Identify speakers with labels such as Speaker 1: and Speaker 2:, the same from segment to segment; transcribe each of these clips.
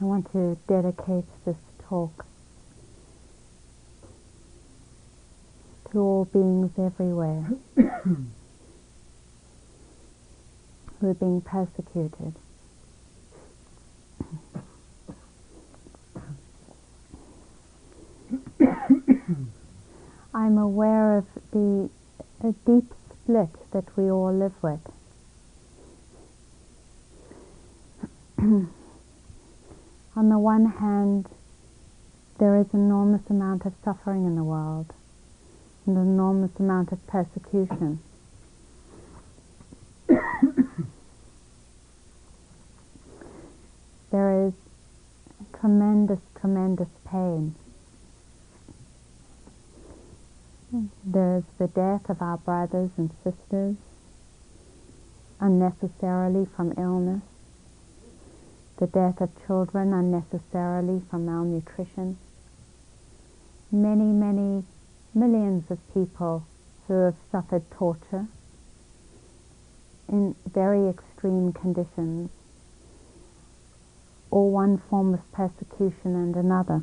Speaker 1: I want to dedicate this talk to all beings everywhere who are being persecuted. I'm aware of the deep split that we all live with. On the one hand, there is an enormous amount of suffering in the world, and an enormous amount of persecution. There is tremendous, tremendous pain. There is the death of our brothers and sisters, unnecessarily from illness, the death of children unnecessarily from malnutrition, many, many millions of people who have suffered torture in very extreme conditions, or one form of persecution and another.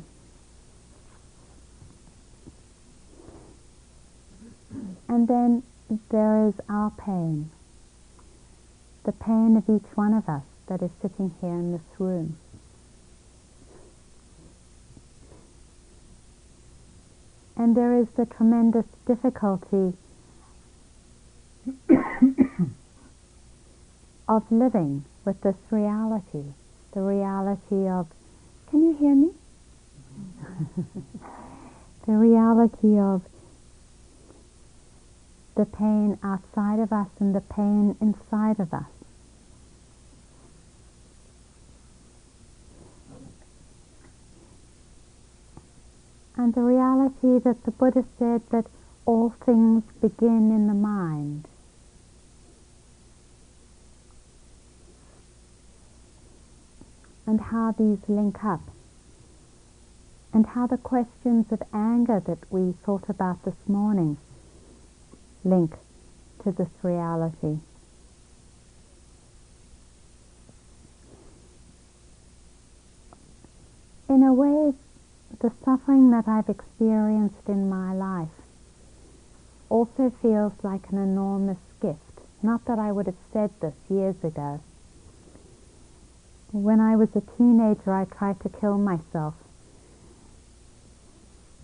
Speaker 1: And then there is our pain, the pain of each one of us that is sitting here in this room. And there is the tremendous difficulty of living with this reality, the reality of, can you hear me? The reality of the pain outside of us and the pain inside of us. And the reality that the Buddha said that all things begin in the mind. And how these link up. And how the questions of anger that we thought about this morning link to this reality. In a way, the suffering that I've experienced in my life also feels like an enormous gift. Not that I would have said this years ago. When I was a teenager, I tried to kill myself.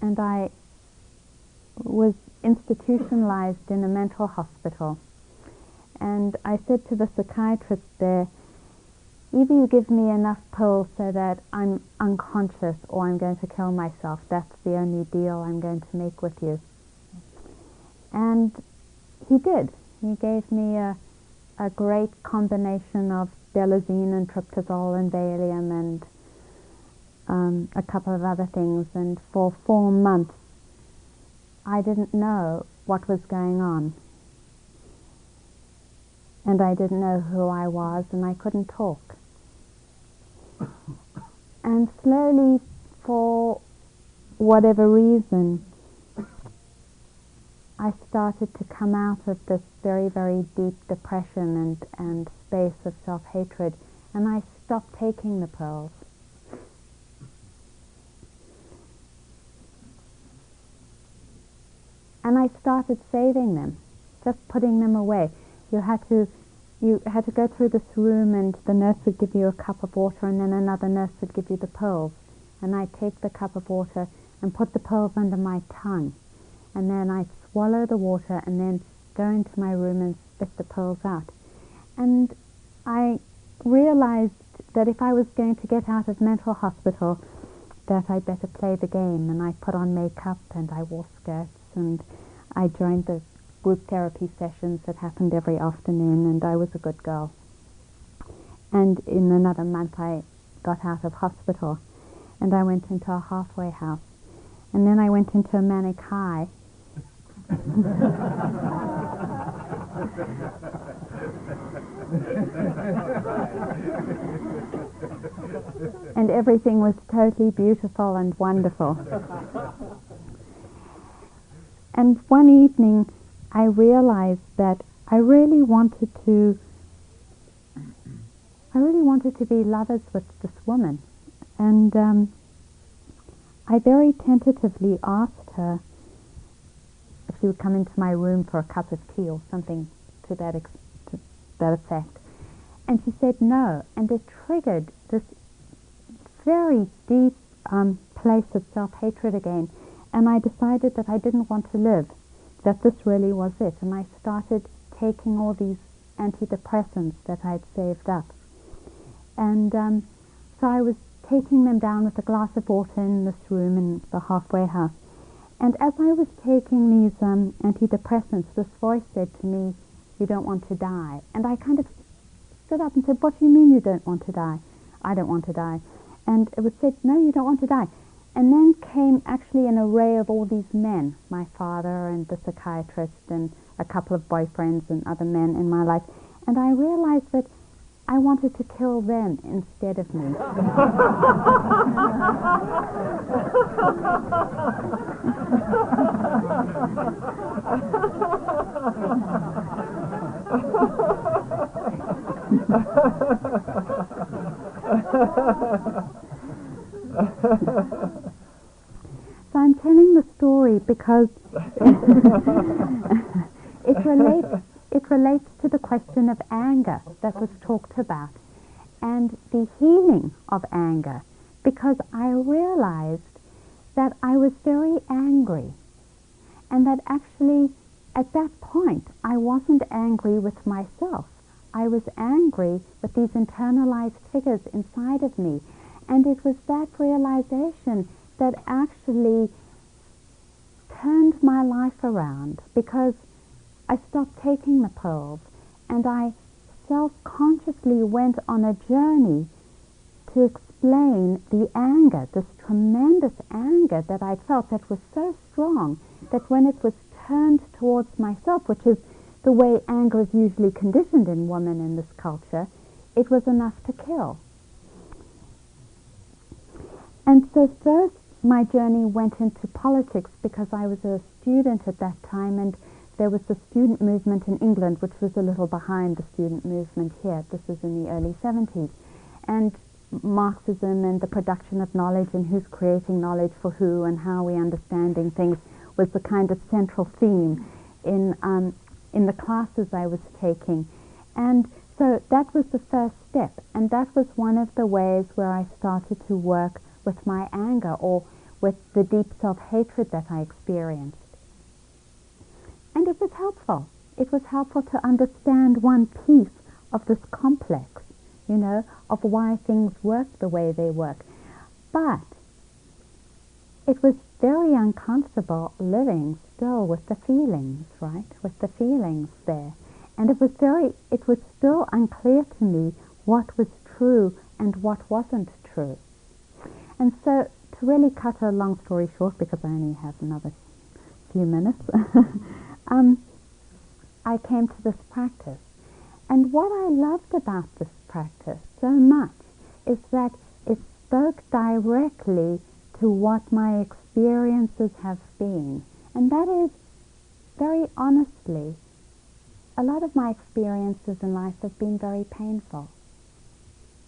Speaker 1: And I was institutionalized in a mental hospital. And I said to the psychiatrist there, either you give me enough pills so that I'm unconscious or I'm going to kill myself. That's the only deal I'm going to make with you. And he did. He gave me a great combination of Belazine and tryptazole and Valium and a couple of other things. And for 4 months, I didn't know what was going on. And I didn't know who I was, and I couldn't talk. And slowly, for whatever reason, I started to come out of this very, very deep depression and space of self-hatred, and I stopped taking the pills. And I started saving them, just putting them away. You had to go through this room, and the nurse would give you a cup of water, and then another nurse would give you the pills. And I'd take the cup of water and put the pills under my tongue. And then I'd swallow the water and then go into my room and spit the pills out. And I realized that if I was going to get out of mental hospital, that I'd better play the game. And I put on makeup, and I wore skirts, and I joined the group therapy sessions that happened every afternoon, and I was a good girl. And in another month I got out of hospital, and I went into a halfway house, and then I went into a manic high. And everything was totally beautiful and wonderful. And one evening I realized that I really wanted to be lovers with this woman And I very tentatively asked her if she would come into my room for a cup of tea or something to that effect. And she said no, and it triggered this very deep place of self-hatred again. And I decided that I didn't want to live, that this really was it. And I started taking all these antidepressants that I'd saved up. And so I was taking them down with a glass of water in this room in the halfway house. And as I was taking these antidepressants, this voice said to me, "You don't want to die." And I kind of stood up and said, "What do you mean you don't want to die?" "I don't want to die." And it was said, "No, you don't want to die." And then came actually an array of all these men, my father and the psychiatrist and a couple of boyfriends and other men in my life. And I realized that I wanted to kill them instead of me. So I'm telling the story because it relates to the question of anger that was talked about and the healing of anger, because I realized that I was very angry and that actually at that point I wasn't angry with myself. I was angry with these internalized figures inside of me. And it was that realization that actually turned my life around, because I stopped taking the pills and I self-consciously went on a journey to explain the anger, this tremendous anger that I felt that was so strong that when it was turned towards myself, which is the way anger is usually conditioned in women in this culture, it was enough to kill. And so first my journey went into politics, because I was a student at that time, and there was the student movement in England, which was a little behind the student movement here. This was in the early 70s. And Marxism and the production of knowledge and who's creating knowledge for who and how we're understanding things was the kind of central theme in the classes I was taking. And so that was the first step, and that was one of the ways where I started to work with my anger, or with the deep self-hatred that I experienced. And it was helpful. It was helpful to understand one piece of this complex, of why things work the way they work. But it was very uncomfortable living still with the feelings, right? With the feelings there. And it was still unclear to me what was true and what wasn't true. And so, to really cut a long story short, because I only have another few minutes, I came to this practice. And what I loved about this practice so much is that it spoke directly to what my experiences have been. And that is, very honestly, a lot of my experiences in life have been very painful.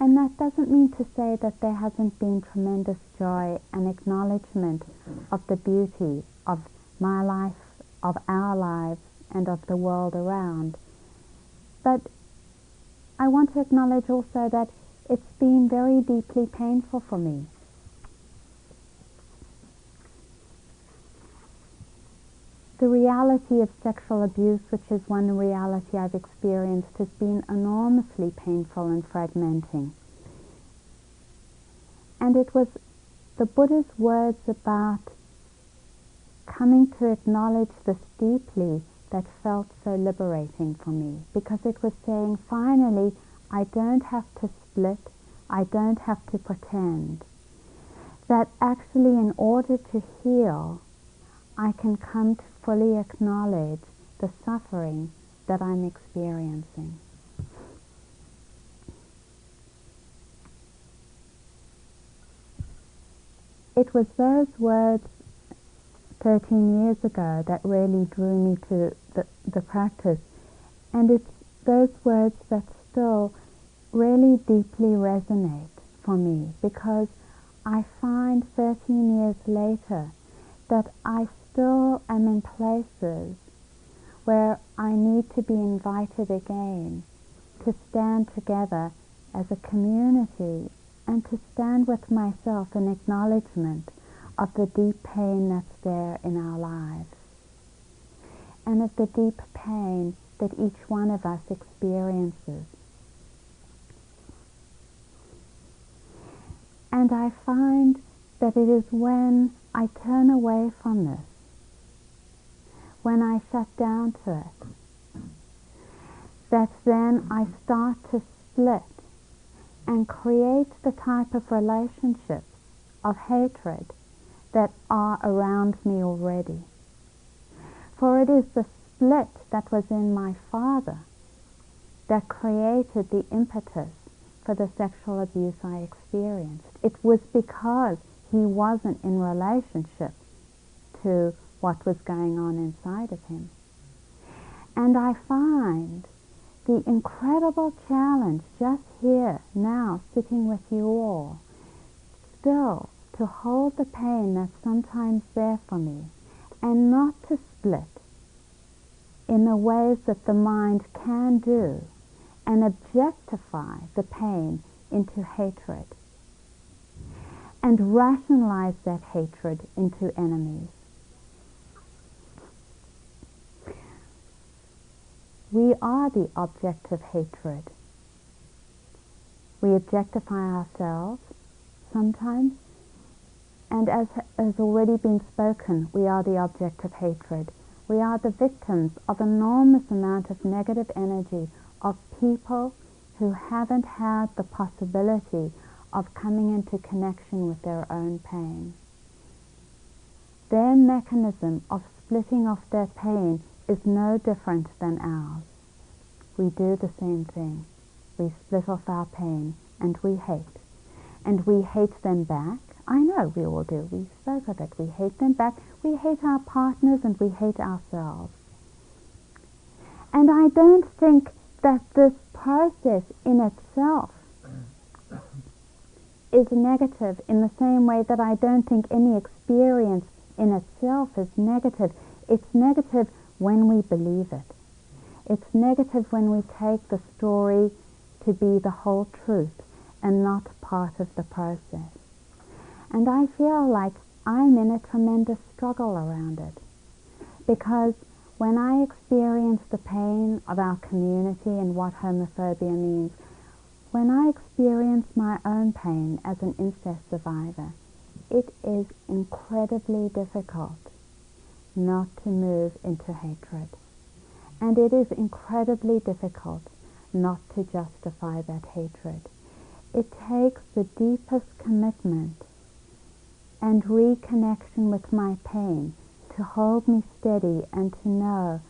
Speaker 1: And that doesn't mean to say that there hasn't been tremendous joy and acknowledgement of the beauty of my life, of our lives, and of the world around. But I want to acknowledge also that it's been very deeply painful for me. The reality of sexual abuse, which is one reality I've experienced, has been enormously painful and fragmenting. And it was the Buddha's words about coming to acknowledge this deeply that felt so liberating for me, because it was saying, finally, I don't have to split, I don't have to pretend. That actually, in order to heal, I can come to fully acknowledge the suffering that I'm experiencing. It was those words 13 years ago that really drew me to the practice, and it's those words that still really deeply resonate for me, because I find 13 years later that I still am in places where I need to be invited again to stand together as a community and to stand with myself in acknowledgement of the deep pain that's there in our lives and of the deep pain that each one of us experiences. And I find that it is when I turn away from this, when I shut down to it, that then I start to split and create the type of relationships of hatred that are around me already. For it is the split that was in my father that created the impetus for the sexual abuse I experienced. It was because he wasn't in relationship to what was going on inside of him. And I find the incredible challenge just here, now, sitting with you all, still to hold the pain that's sometimes there for me and not to split in the ways that the mind can do and objectify the pain into hatred and rationalize that hatred into enemies. We are the object of hatred. We objectify ourselves sometimes, and as has already been spoken, we are the object of hatred. We are the victims of an enormous amount of negative energy of people who haven't had the possibility of coming into connection with their own pain. Their mechanism of splitting off their pain is no different than ours. We do the same thing. We split off our pain and we hate. And we hate them back. I know we all do. We spoke of it. We hate them back. We hate our partners and we hate ourselves. And I don't think that this process in itself is negative in the same way that I don't think any experience in itself is negative. It's negative when we believe it. It's negative when we take the story to be the whole truth and not part of the process. And I feel like I'm in a tremendous struggle around it. Because when I experience the pain of our community and what homophobia means, when I experience my own pain as an incest survivor, it is incredibly difficult not to move into hatred. And it is incredibly difficult not to justify that hatred. It takes the deepest commitment and reconnection with my pain to hold me steady and to know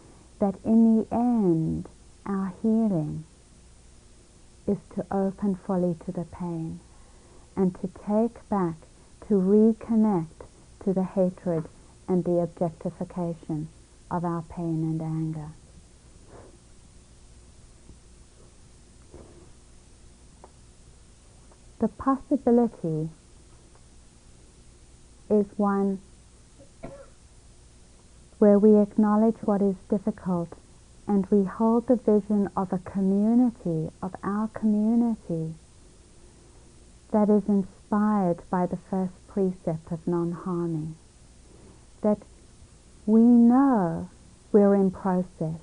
Speaker 1: that in the end our healing is to open fully to the pain and to take back, to reconnect to the hatred and the objectification of our pain and anger. The possibility is one where we acknowledge what is difficult and we hold the vision of a community, of our community, that is inspired by the first precept of non-harming. That we know we're in process.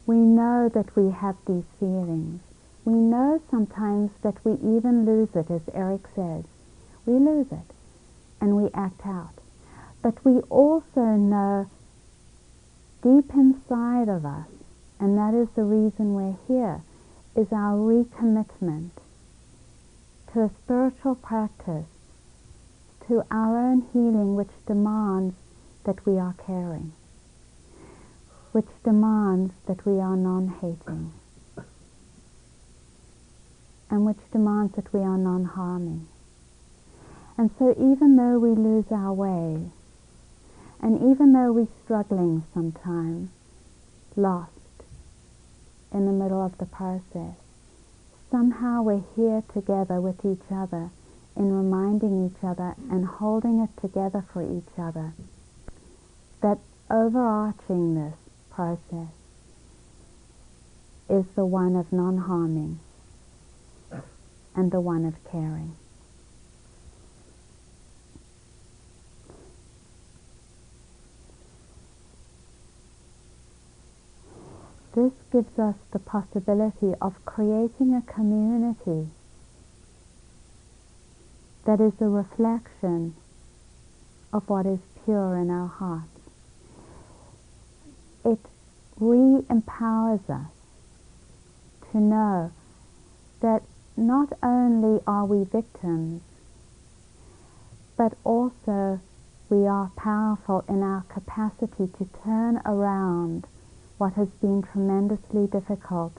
Speaker 1: We know that we have these feelings. We know sometimes that we even lose it, as Eric says. We lose it and we act out. But we also know deep inside of us, and that is the reason we're here, is our recommitment to a spiritual practice, to our own healing, which demands that we are caring, which demands that we are non-hating, and which demands that we are non-harming. And so even though we lose our way, and even though we're struggling sometimes, lost in the middle of the process, somehow we're here together with each other in reminding each other and holding it together for each other, that overarching this process is the one of non-harming and the one of caring. This gives us the possibility of creating a community that is a reflection of what is pure in our hearts. It re-empowers us to know that not only are we victims, but also we are powerful in our capacity to turn around what has been tremendously difficult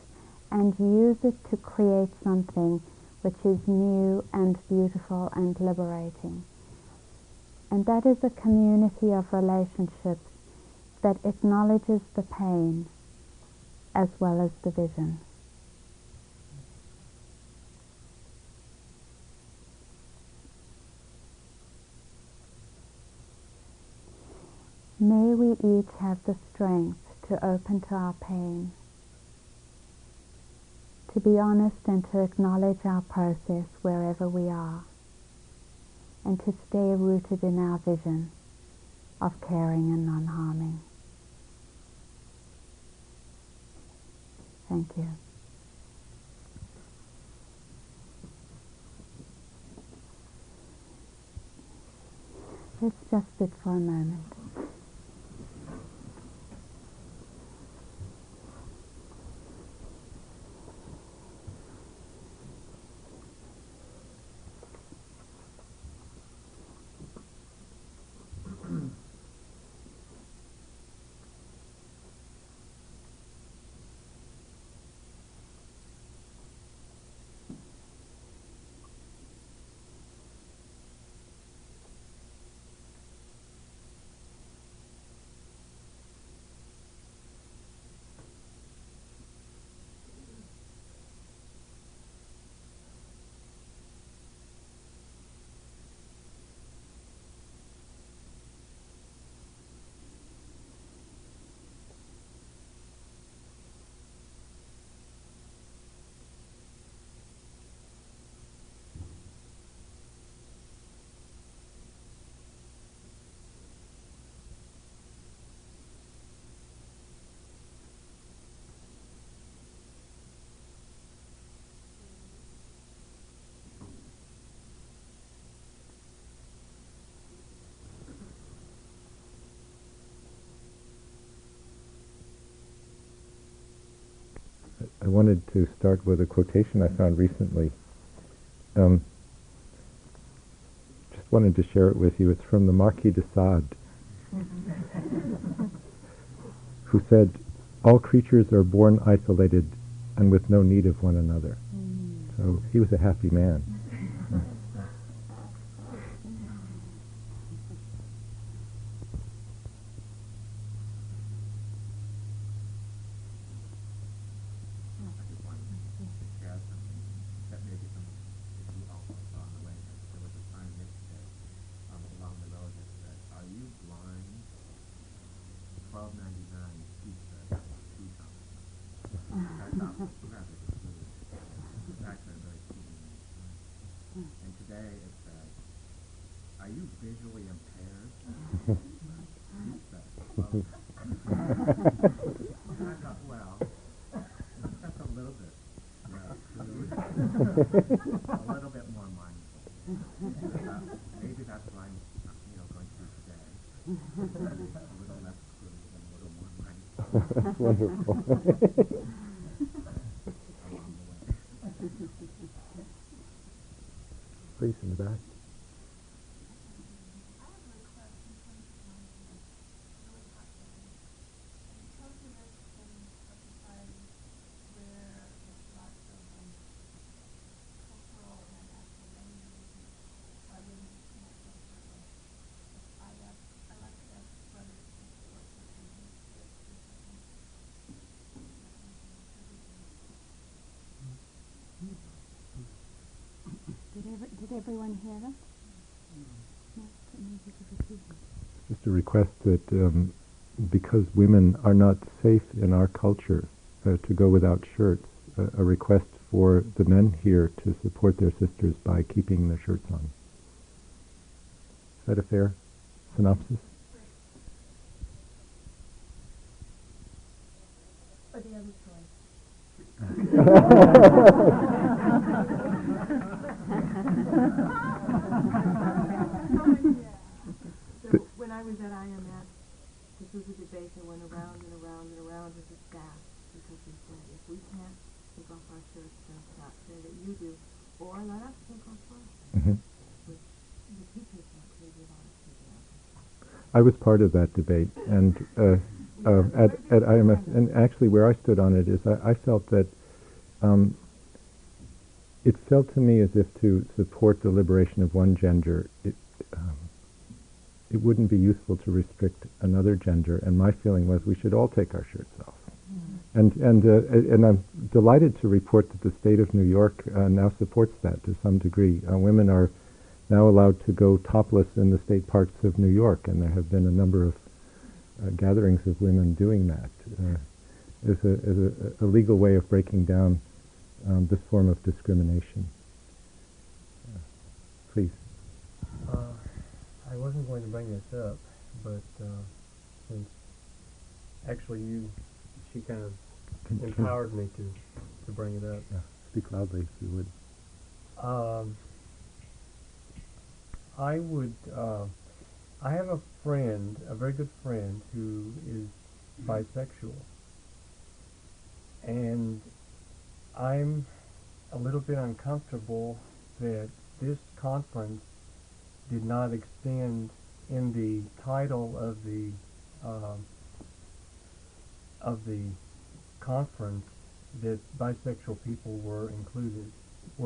Speaker 1: and use it to create something which is new and beautiful and liberating. And that is a community of relationships that acknowledges the pain as well as the vision. May we each have the strength to open to our pain, to be honest and to acknowledge our process wherever we are, and to stay rooted in our vision of caring and non-harming. Thank you. Let's just sit for a moment.
Speaker 2: I wanted to start with a quotation I found recently. Just wanted to share it with you. It's from the Marquis de Sade, who said, "All creatures are born isolated and with no need of one another." So he was a happy man.
Speaker 3: And today it says, "Are you visually impaired?" He said, and I thought, well, that's a little bit crude, a little bit more mindful. Maybe that's what I'm going through today. A little less crude and a little more mindful.
Speaker 2: That's wonderful.
Speaker 3: Along the way.
Speaker 2: Please, in the back.
Speaker 1: Did Did everyone hear that? No,
Speaker 2: Just a request that because women are not safe in our culture to go without shirts, a request for the men here to support their sisters by keeping their shirts on. Is that a fair synopsis?
Speaker 4: Or the other So when I was at IMS, this was a debate that went around and around and around with the staff, because we said, if we can't take off our shirts, then not say that you do, or let us take off ours, which the teachers weren't crazy about us taking off.
Speaker 2: I was part of that debate, and at IMS, and actually where I stood on it is I felt that it felt to me as if to support the liberation of one gender, it wouldn't be useful to restrict another gender, and my feeling was we should all take our shirts off. And I'm delighted to report that the state of New York now supports that to some degree. Women are now allowed to go topless in the state parks of New York, and there have been a number of gatherings of women doing that as a legal way of breaking down this form of discrimination. Please.
Speaker 5: I wasn't going to bring this up, but since actually she kind of empowered me to bring it up.
Speaker 2: Yeah. Speak loudly if you would.
Speaker 5: I have a friend, a very good friend, who is bisexual, and I'm a little bit uncomfortable that this conference did not extend in the title of the conference that bisexual people were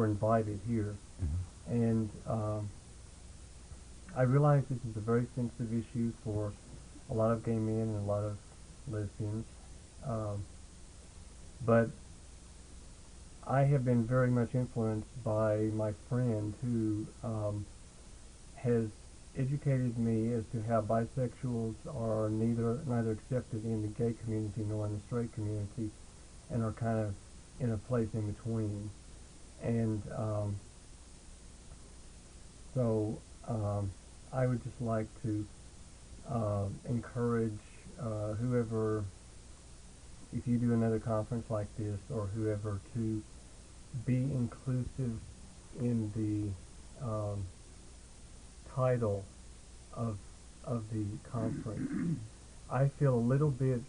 Speaker 5: invited here. And I realize this is a very sensitive issue for a lot of gay men and a lot of lesbians, but I have been very much influenced by my friend who has educated me as to how bisexuals are neither accepted in the gay community nor in the straight community, and are kind of in a place in between. And so I would just like to encourage whoever, if you do another conference like this, or whoever, to be inclusive in the title of the conference. I feel a little bit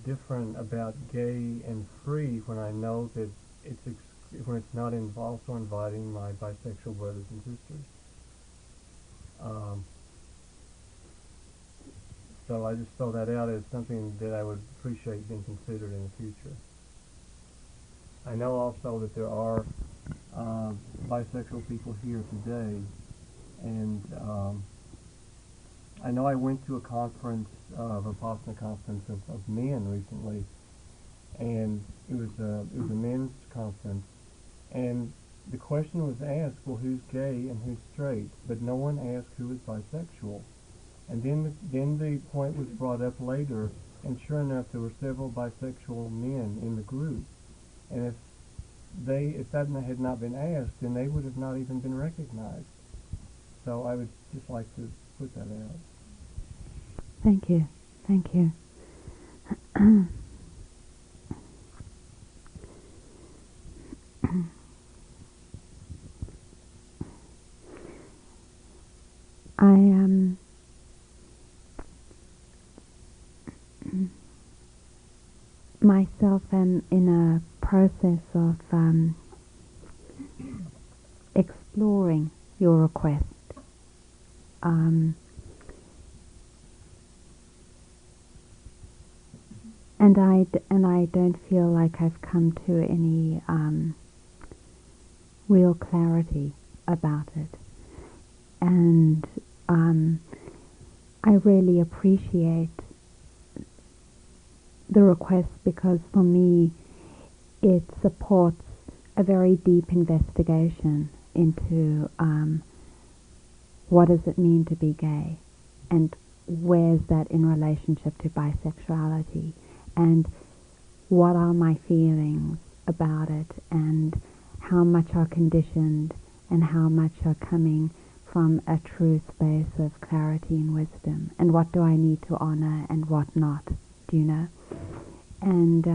Speaker 5: different about gay and free when I know that when it's not also inviting my bisexual brothers and sisters. So I just throw that out as something that I would appreciate being considered in the future. I know also that there are bisexual people here today, and I know I went to a conference, a Vipassana conference of men recently, and it was a men's conference, and the question was asked, well, who's gay and who's straight, but no one asked who was bisexual. And then the point was brought up later, and sure enough, there were several bisexual men in the group, and if that had not been asked, then they would have not even been recognized. So I would just like to put that out.
Speaker 1: Thank you. Thank you. I myself am in a process of exploring your request. And I don't feel like I've come to any real clarity about it. And I really appreciate the request, because for me it supports a very deep investigation into what does it mean to be gay, and where's that in relationship to bisexuality, and what are my feelings about it, and how much are conditioned and how much are coming from a true space of clarity and wisdom, and what do I need to honor and what not, do you know? And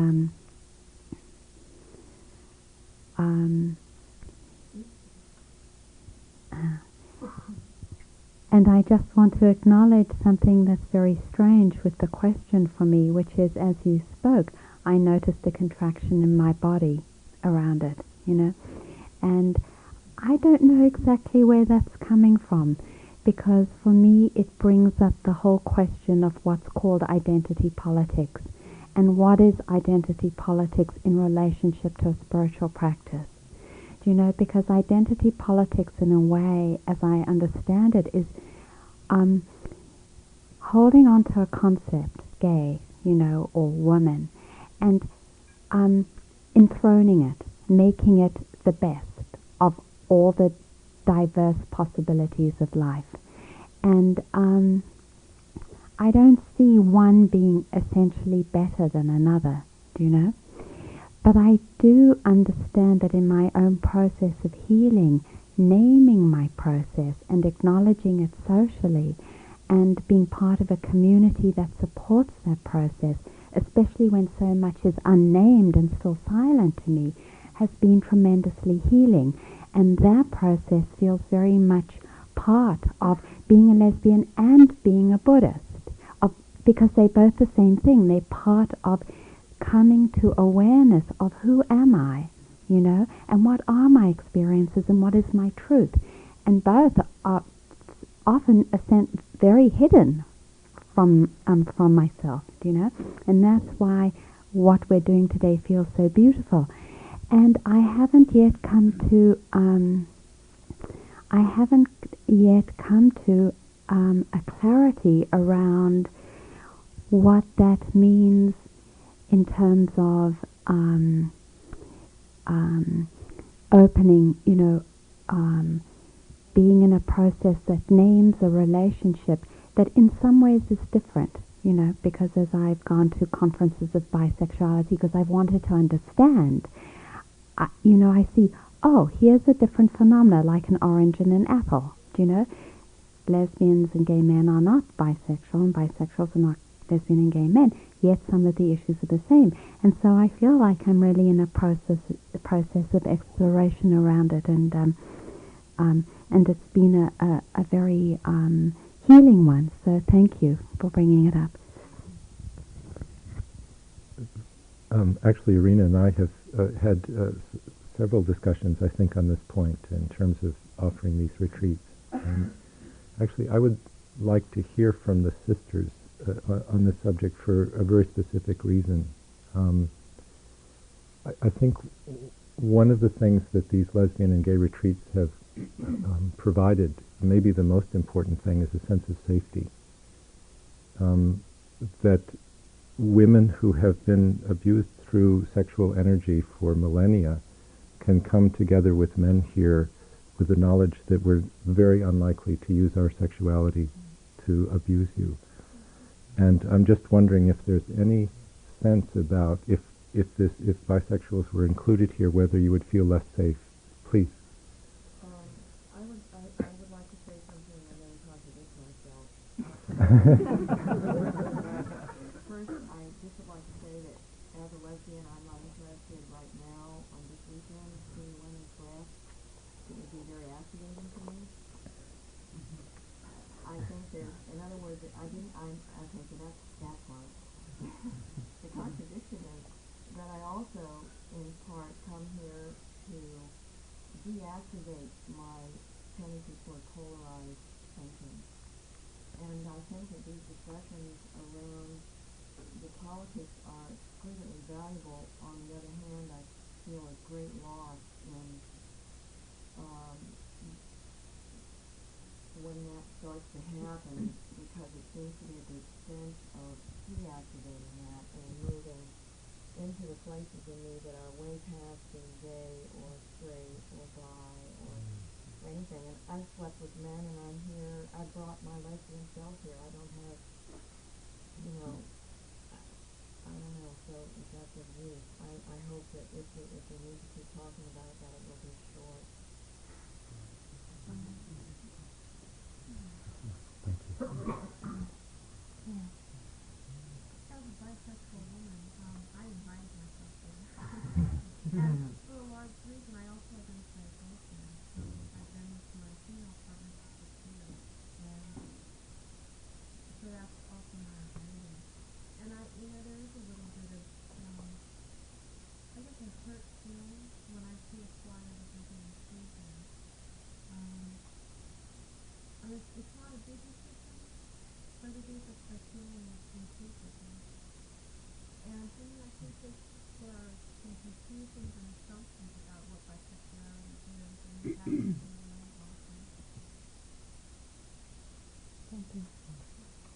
Speaker 1: and I just want to acknowledge something that's very strange with the question for me, which is, as you spoke, I noticed a contraction in my body around it, you know, and I don't know exactly where that's coming from, because for me it brings up the whole question of what's called identity politics, and what is identity politics in relationship to a spiritual practice. Do you know, because identity politics in a way, as I understand it, is holding on to a concept, gay, you know, or woman, and enthroning it, making it the best of all the diverse possibilities of life. And I don't see one being essentially better than another, do you know? But I do understand that in my own process of healing, naming my process and acknowledging it socially and being part of a community that supports that process, especially when so much is unnamed and still silent to me, has been tremendously healing. And that process feels very much part of being a lesbian and being a Buddhist, because they're both the same thing. They're part of coming to awareness of who am I, you know, and what are my experiences and what is my truth. And both are often very hidden from myself, do you know? And that's why what we're doing today feels so beautiful. And I haven't yet come to a clarity around what that means in terms of opening, you know, being in a process that names a relationship that in some ways is different, you know, because as I've gone to conferences of bisexuality, because I've wanted to understand, you know, I see, oh, here's a different phenomena, like an orange and an apple, do you know? Lesbians and gay men are not bisexual, and bisexuals are not lesbian and gay men, yet some of the issues are the same. And so I feel like I'm really in a process of exploration around it, and it's been a very healing one. So thank you for bringing it up.
Speaker 2: Actually, Irina and I have had several discussions, I think, on this point in terms of offering these retreats. Actually, I would like to hear from the sisters on this subject for a very specific reason. I think one of the things that these lesbian and gay retreats have provided, maybe the most important thing, is a sense of safety. That women who have been abused through sexual energy for millennia can come together with men here with the knowledge that we're very unlikely to use our sexuality to abuse you. And I'm just wondering if there's any sense about if bisexuals were included here, whether you would feel less safe. Please.
Speaker 4: I would like to say something and then contradict myself. First, I just would like to say that as a lesbian, I'm not interested right now on this weekend seeing women's breasts. It would be very activating to me. I think there's, in other words, okay, so that's that part. The contradiction is that I also, in part, come here to deactivate my tendency toward polarized thinking. And I think that these discussions around the politics are exquisitely valuable. On the other hand, I feel a great loss in when that starts to happen, because it seems to be at the expense of deactivating that and moving into the places in me that are way past being gay or straight or bi or anything. And I've slept with men, and I'm here. I brought my lesbian self here. I don't have, I don't know. So if that's of use, I hope that if we need to keep talking about it, that it will be short.
Speaker 2: Thank you.
Speaker 6: As a bisexual woman, I invite myself there. And for a large reason, I also identify as lesbian. I've been with my female partner for 6 years, and so that's also my identity. And there is a little bit of, I guess, a hurt feeling when I see a flyer that doesn't include that. It's not a big decision, but it is a feeling of inclusiveness. And for me, I think that there are some confusions and assumptions about what bisexuality is, and that's really awesome.
Speaker 1: Thank you.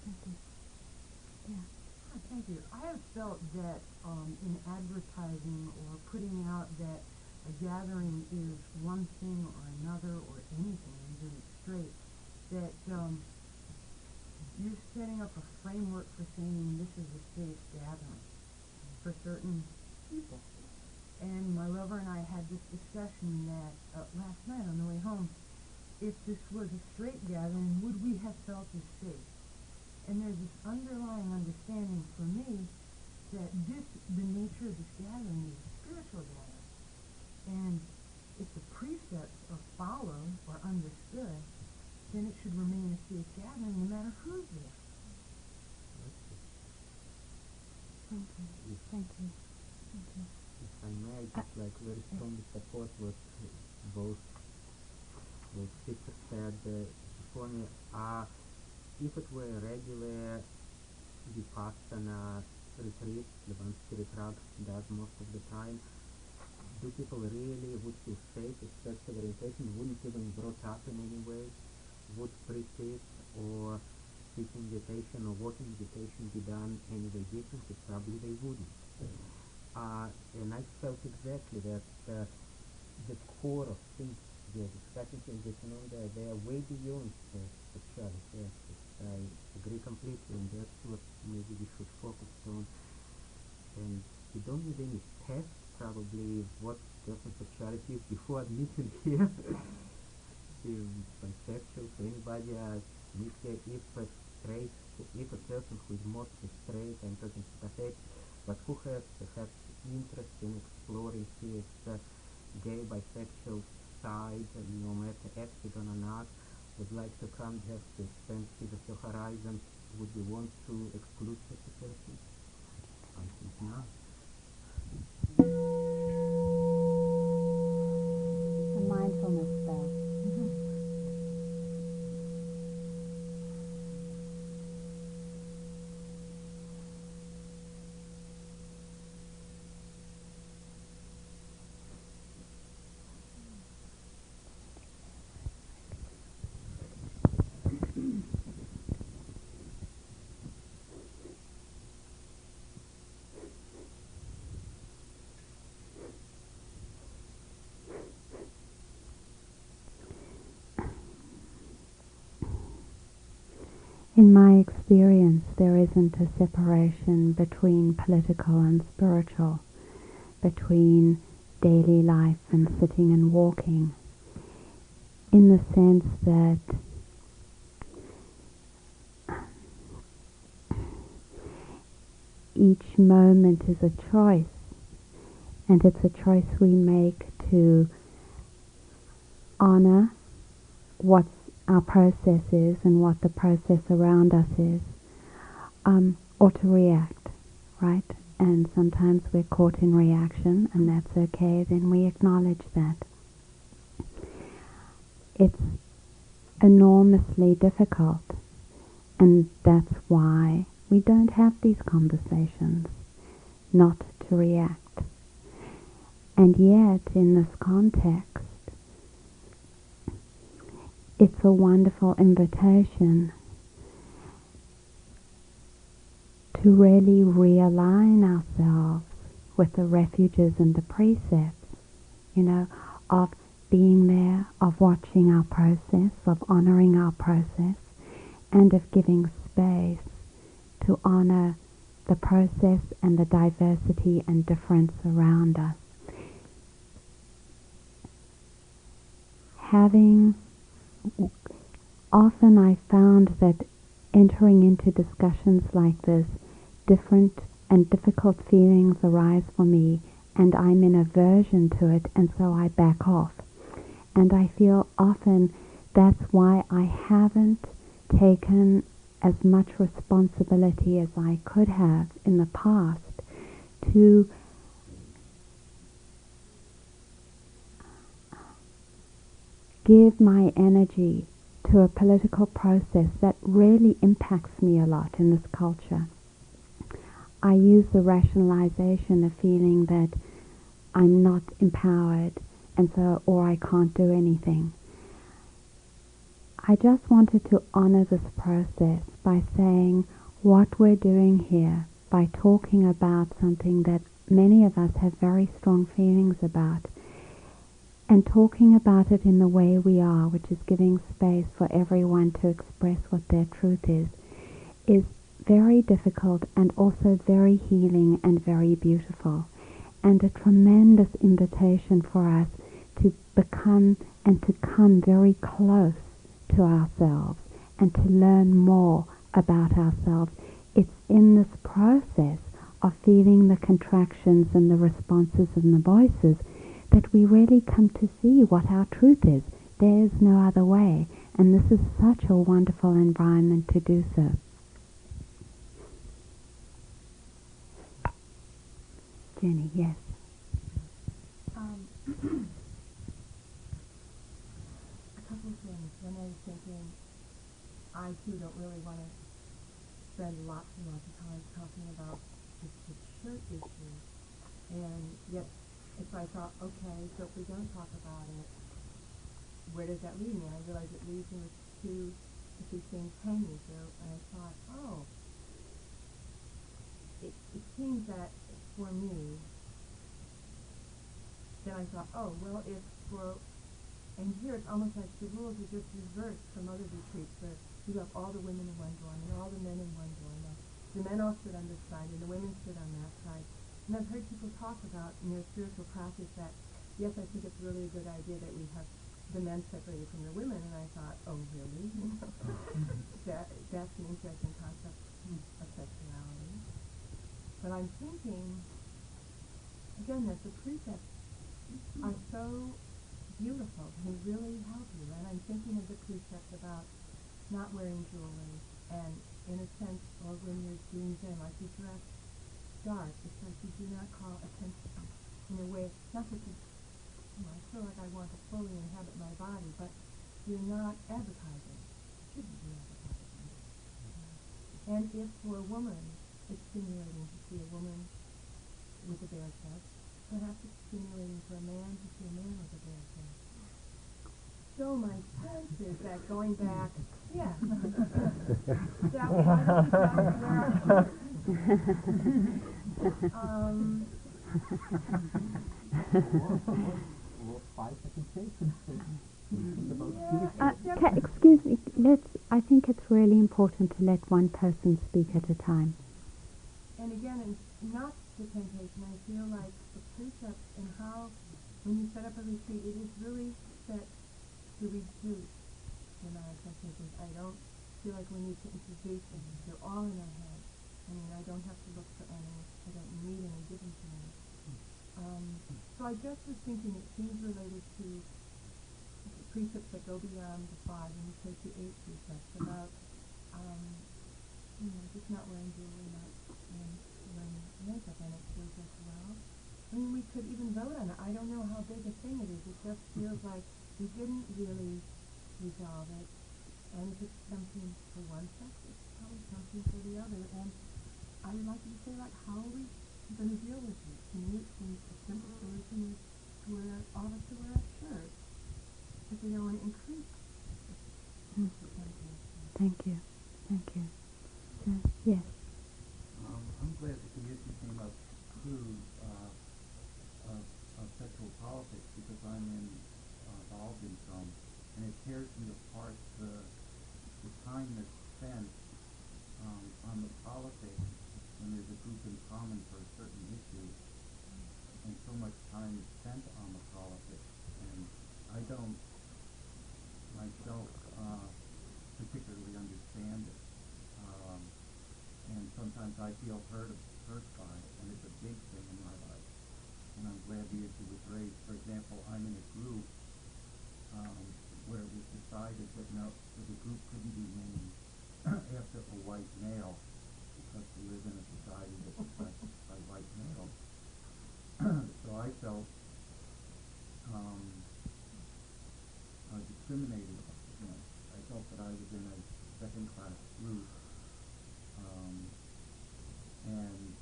Speaker 1: Thank you. Yeah.
Speaker 7: Hi, thank you. I have felt that in advertising or putting out that a gathering is one thing or another or anything, even straight, that you're setting up a framework for saying this is a safe gathering for certain people. And my lover and I had this discussion that last night on the way home, if this was a straight gathering, would we have felt as safe? And there's this underlying understanding for me that the nature of this gathering is a spiritual gathering. And if the precepts are followed or understood, then it should remain a safe gathering no matter who's there.
Speaker 1: Thank you. Thank you. Thank you.
Speaker 3: If I may, I just very strongly support what both sisters said. For me, if it were a regular Vipassana retreat, the one Spirit Rag does most of the time, do people really would feel safe if sexual orientation wouldn't even brought up in any way? Would pre-test or speech invitation or walking invitation be done anyway differently? Probably they wouldn't. And I felt exactly that the core of things they're discussing and getting on there, they are way beyond sexuality. I agree completely, and that's what maybe we should focus on. And you don't need any test, probably, what person's sexuality is before admitting here. Bisexual, for anybody meet here, if a person who is mostly straight and talking sympathetic, but who has perhaps interest in exploring his gay bisexual side, no matter acting on or not, would like to come just to expand his or her horizons, would you want to exclude such a person? I think not.
Speaker 1: A mindfulness spell. In my experience, there isn't a separation between political and spiritual, between daily life and sitting and walking, in the sense that each moment is a choice, and it's a choice we make to honor what's our process is and what the process around us is, or to react, right? And sometimes we're caught in reaction, and that's okay, then we acknowledge that. It's enormously difficult, and that's why we don't have these conversations, not to react. And yet, in this context, it's a wonderful invitation to really realign ourselves with the refuges and the precepts, of being there, of watching our process, of honoring our process, and of giving space to honor the process and the diversity and difference around us. Often I found that entering into discussions like this, different and difficult feelings arise for me, and I'm in aversion to it, and so I back off. And I feel often that's why I haven't taken as much responsibility as I could have in the past to give my energy to a political process that really impacts me a lot in this culture. I use the rationalization of feeling that I'm not empowered or I can't do anything. I just wanted to honor this process by saying what we're doing here, by talking about something that many of us have very strong feelings about, and talking about it in the way we are, which is giving space for everyone to express what their truth is very difficult and also very healing and very beautiful, and a tremendous invitation for us to become and to come very close to ourselves and to learn more about ourselves. It's in this process of feeling the contractions and the responses and the voices that we really come to see what our truth is. There's no other way, and this is such a wonderful environment to do so. Jenny, yes.
Speaker 4: A couple of things. When I was thinking, I too don't really want to spend lots and lots of time talking about the shirt issue, and yet if I thought, okay, so if we don't talk about it, where does that leave me? And I realized it leaves me with two things hanging there, and I thought, it seems that for me, then I thought, and here it's almost like the rules are just reversed from other retreats where you have all the women in one dorm and all the men in one dorm. The men all sit on this side and the women sit on that side. And I've heard people talk about in their spiritual practice that, yes, I think it's really a good idea that we have the men separated from the women. And I thought, oh, really? That's an interesting concept of sexuality. But I'm thinking, again, that the precepts are so beautiful and really help you. And I'm thinking of the precept about not wearing jewelry, and in a sense, or when you're doing Zen, like you dress dark, it's like you do not call attention. In a way, not that I feel like I want to fully inhabit my body, but you're not advertising. You shouldn't be advertising. And if for a woman, it's stimulating to see a woman with a bare chest, perhaps it's stimulating for a man to see a man with a bare chest. So my sense is that going back, that
Speaker 1: excuse me, I think it's really important to let one person speak at a time.
Speaker 4: And again, and not the temptation, I feel like the precepts and how, when you set up a retreat, it is really set to reduce the amount of temptations. I don't feel like we need to introduce them. They're all in our head. I mean, I don't have to look for any. I don't need any given to me. So I just was thinking it seems related to the precepts that go beyond the 5, and you take the 8 precepts about, just not wearing jewelry, not wearing makeup, and it feels as well. I mean, we could even vote on it. I don't know how big a thing it is. It just feels like we didn't really resolve it. And if it's something for one sex, it's probably something for the other. And I would like you to say, how are we going to deal with it? To me, it seems a simple solution is to wear, all of us to wear a shirt, if we don't want to increase the temptation.
Speaker 1: Thank you. Yes.
Speaker 3: I'm glad the community came up too sexual politics because I'm involved in some, and it tears me apart the time that's spent on the politics when there's a group in common for a certain issue, and so much time is spent on the politics, and I don't myself particularly understand it, and sometimes I feel hurt by it, and it's a big thing in my life, and I'm glad the issue was raised. For example, I'm in a group where it was decided that the group couldn't be named after a white male because we live in a society that's oppressed by white males. So I felt discriminated against. I felt that I was in a second-class group, and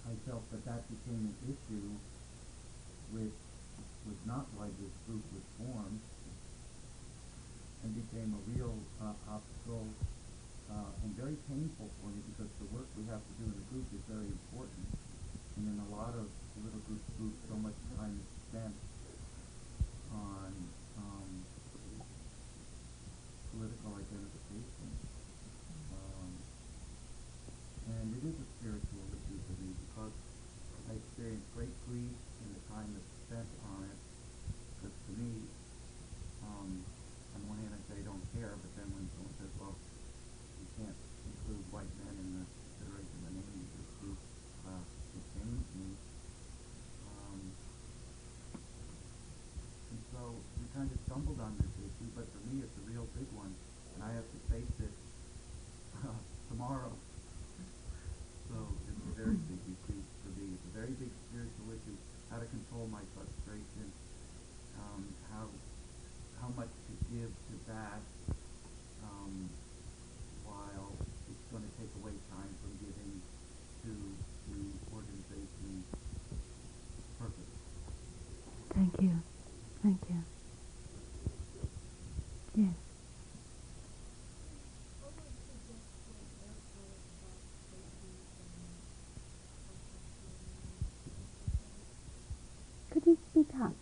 Speaker 3: I felt that became an issue, which was not why this group was formed, and became a real obstacle and very painful for me because the work we have to do in the group is very important. And in a lot of little groups, so much time is spent on political identification. And it is a spiritual issue for me because I experience great grief in the time that's spent on it. Because to me, on one hand I say I don't care, but then when someone says, well, you can't include white men in the consideration of the name of this group, it pains me. And so we kind of stumbled on this issue, but for me it's a real big one, and I have to face it tomorrow. So it's a very big issue for me. It's a very big spiritual issue, how to control my frustration, how much to give to that, while it's going to take away time from giving to the organization's purpose.
Speaker 1: Thank you. Thank you. Yes. Could you speak up?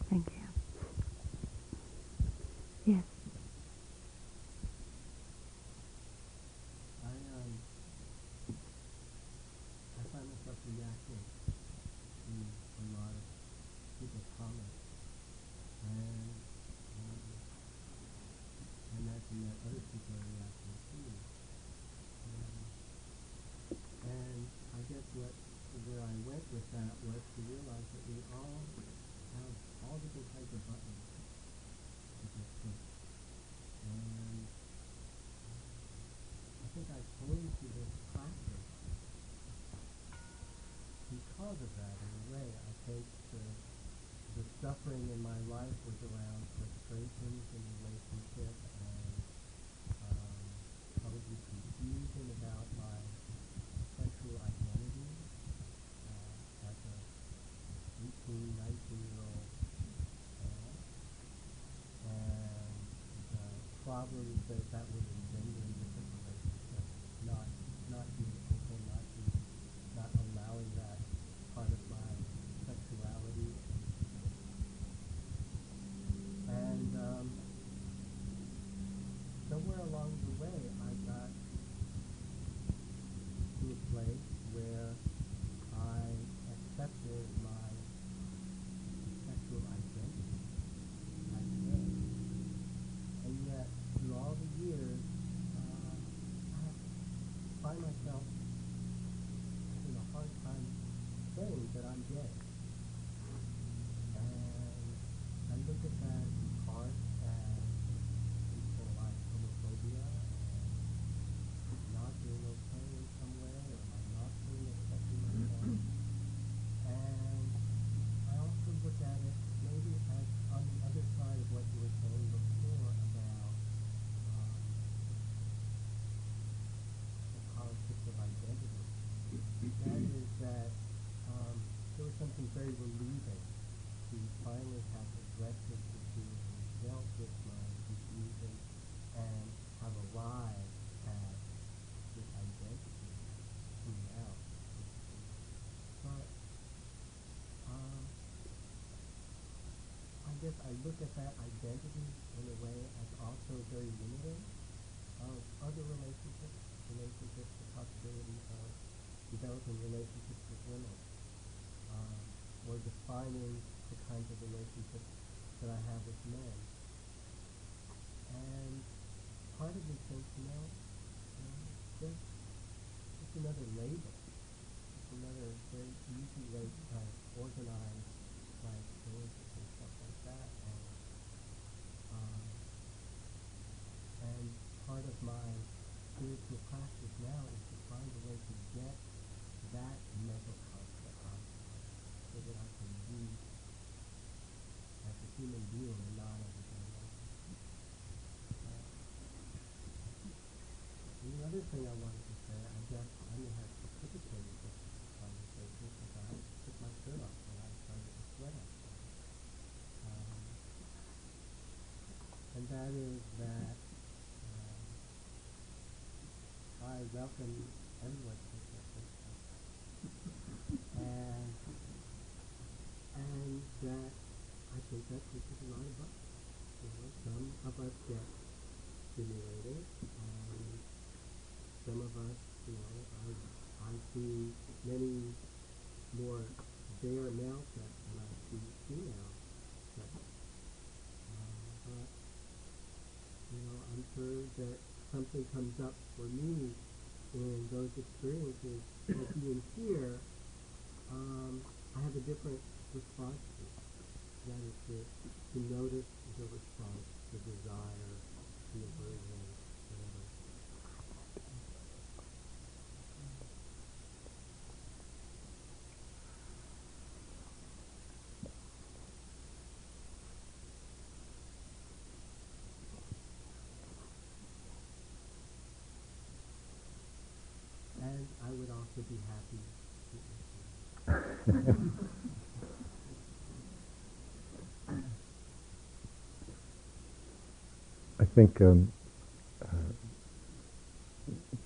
Speaker 1: Thank you. Yes.
Speaker 8: I find myself reacting to a lot of people's comments, and I imagine that other people are reacting too. And I guess where I went with that was to realize that we all have all different kinds of buttons to just push. And I think I came to this practice because of that, in a way. I think the suffering in my life was around frustrations in relationship and probably confusion about my sexual identity as a 18, 19-year-old man. And the problems that would engender in different relationships, not being open, not allowing that part of my sexuality. And somewhere along the way, I got to a place where I accepted my sexual identity as gay. And yet, through all the years, I find myself having a hard time saying that I'm gay. And I look at that in part as people like homophobia and not being okay in some way, or am I not fully accepting myself. And I also look at it maybe as on the other side of what you were saying before about the politics of identity. That is that there was something very relieving to finally have addressed this issue and dealt with my confusion and have arrived at this identity coming out. But I guess I look at that identity in a way as also very limiting of other relationships, the possibility of developing relationships with women, or defining the kinds of relationships that I have with men. And part of me thinks, just another label, just another very easy way to kind of organize my experiences and stuff like that. And part of my spiritual practice now is to find a way to get that mental concept out of my life, so that I can be as a human being and not as a gay man. And the other thing I wanted to say, I guess I may have precipitated this conversation because I took my shirt off and I started to sweat outside. And that is that I welcome everyone to their faith. And that I think that pushes a lot of us. Some of us get stimulated, and some of us, I see many more bare male sex than I see female sex. But, I'm sure that something comes up for me in those experiences that being here, I have a different response to it. That is to notice the response, the desire, the aversion, whatever. And I would also be happy to
Speaker 2: I think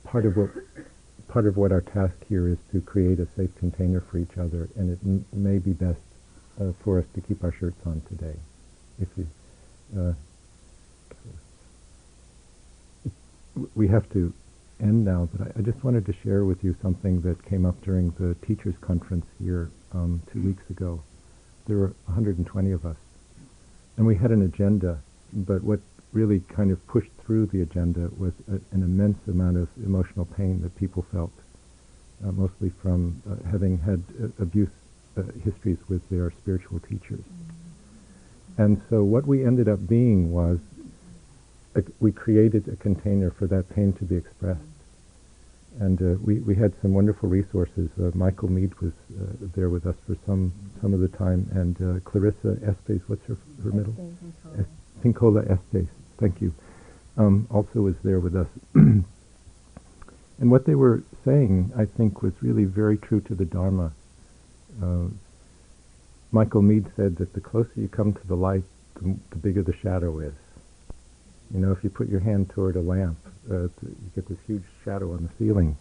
Speaker 2: part of what our task here is to create a safe container for each other, and it may be best for us to keep our shirts on today. If you, we have to end now, but I just wanted to share with you something that came up during the teachers' conference here 2 weeks ago. There were 120 of us, and we had an agenda, but what really kind of pushed through the agenda was an immense amount of emotional pain that people felt, mostly from having had abuse histories with their spiritual teachers. And so what we ended up being was, we created a container for that pain to be expressed. And we had some wonderful resources. Michael Mead was there with us for some of the time, and Clarissa Estes, what's her middle? Pincola Estes, thank you, also was there with us. And what they were saying, I think, was really very true to the Dharma. Michael Mead said that the closer you come to the light, the bigger the shadow is. You know, if you put your hand toward a lamp, you get this huge shadow on the ceiling.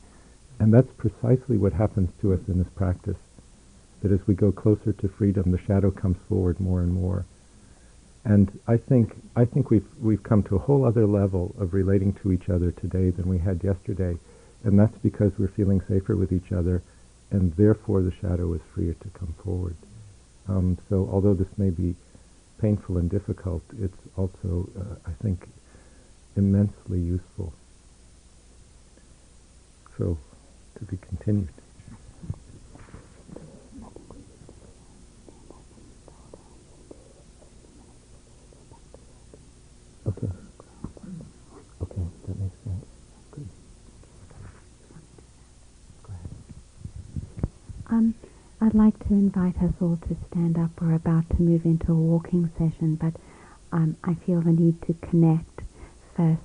Speaker 2: And that's precisely what happens to us in this practice. That as we go closer to freedom, the shadow comes forward more and more. And I think we've come to a whole other level of relating to each other today than we had yesterday. And that's because we're feeling safer with each other, and therefore the shadow is freer to come forward. So although this may be painful and difficult, it's also, I think, immensely useful. So, to be continued. Okay. Okay, that makes sense. Good. Go ahead.
Speaker 1: I'd like to invite us all to stand up. We're about to move into a walking session, but I feel the need to connect first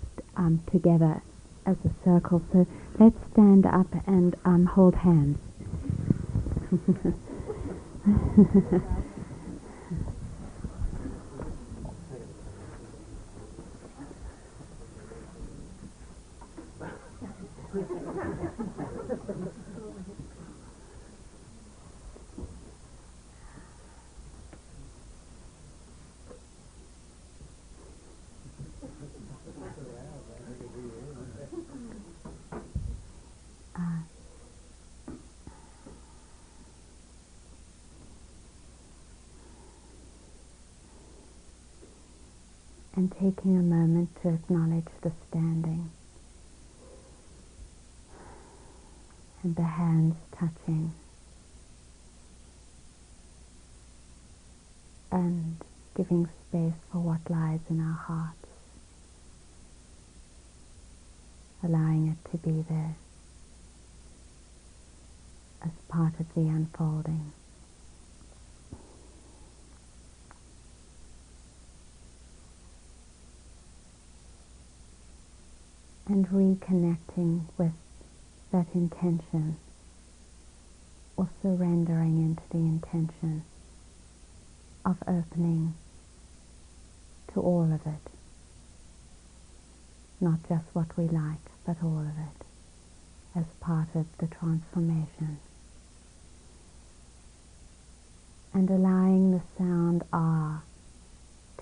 Speaker 1: together as a circle. So let's stand up and hold hands. And taking a moment to acknowledge the standing and the hands touching, and giving space for what lies in our hearts, allowing it to be there as part of the unfolding. And reconnecting with that intention, or surrendering into the intention of opening to all of it. Not just what we like, but all of it, as part of the transformation. And allowing the sound ah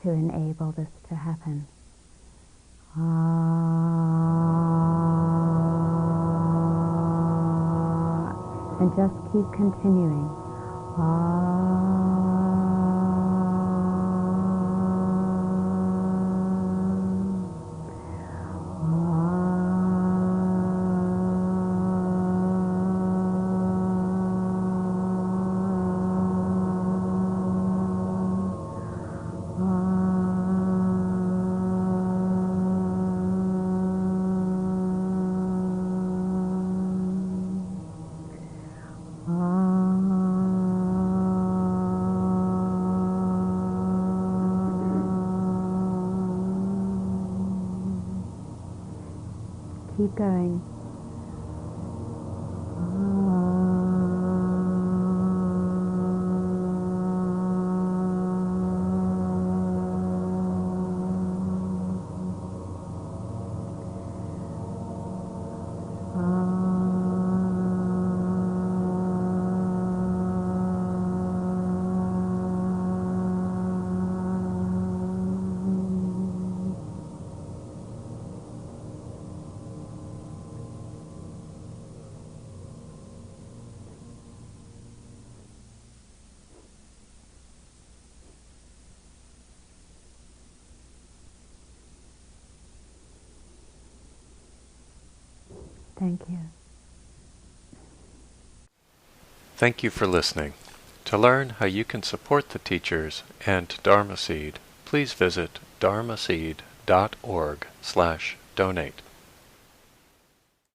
Speaker 1: to enable this to happen. And just keep continuing. Keep going. Thank you.
Speaker 9: Thank you for listening. To learn how you can support the teachers and Dharma Seed, please visit dharmaseed.org/donate.